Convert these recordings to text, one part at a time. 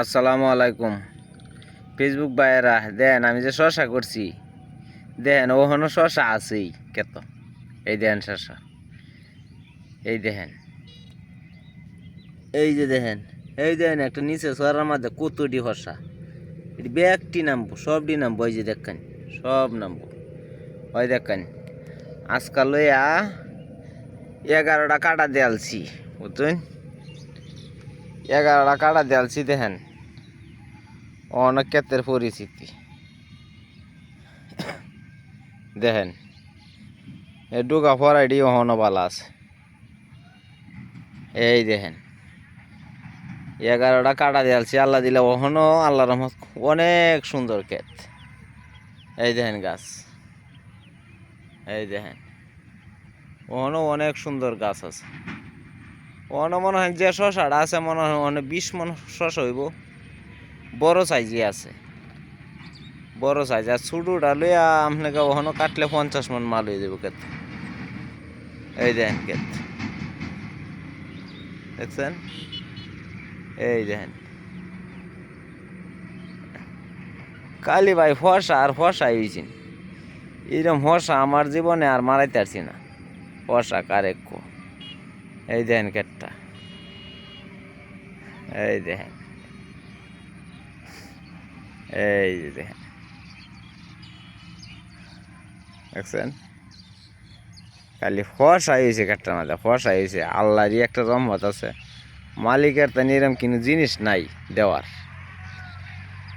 আসসালামু আলাইকুম। ফেসবুক ভাইয়েরা দেন আমি যে শশা করছি, দেখেন ওখানে শশা আছেই কত। এই দেখেন শশা, এই দেখেন, এই যে দেখেন, এই দেখেন একটা নিচে সরার মধ্যে কতটি শশা। এটি ব্যাগটি নামবো, সবটি নামবো। এই যে দেখেন সব নামবো, ওই দেখেন আজকাল লইয়া 11টা কাটা দেয়ালছি, বুঝছেন? 11টা কাটা দেয়ালছি। দেখেন অনেক ক্ষেত্রের পরিস্থিতি দেখেন, এ ডুকা ফরাইডি ওহনো ভালো আছে। এই দেখেন 11টা কাটা দিয়ালছি, আল্লাহ দিলে ওহনো আল্লাহ রহমত অনেক সুন্দর ক্ষেত। এই দেখেন গাছ, এই দেখেন ওহনো অনেক সুন্দর গাছ আছে। ওহনো মনে হয় যে শশাটা আছে মনে হয় অনেক 20 মন শশা হইব, বড় সাইজই আছে, বড় সাইজ। আর ছোটোটা লইয়া আপনাকে ওখানে কাটলে 50 মন মাল হয়ে যাবে ক্ষেত। এই দেখেন ক্ষেত দেখছেন, এই দেখেন কালি ভাই ফসা আর ফসাই হয়েছেন। এইরকম ফসা আমার জীবনে আর মারাইতে পারছি না, ফসা কারেক। এই দেখেন ক্ষেতটা, এই দেখেন, এই যে দেখেন দেখছেন, খালি ফসাই হয়েছে ক্ষেতটার মধ্যে, ফসাই হয়েছে। আল্লাহরই একটা রহমত আছে, মালিকের তো এরকম কোনো জিনিস নাই দেওয়ার।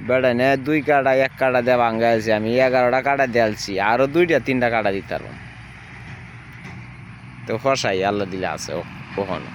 বেড়া নে 2 কাটা 1 কাটা দেওয়া ভাঙ্গাইছি, আমি 11টা কাটা দিয়েছি, আরও 2টা 3টা কাটা দিতে পারবো। তো ফসাই আল্লাহ দিলে আছে কখনো।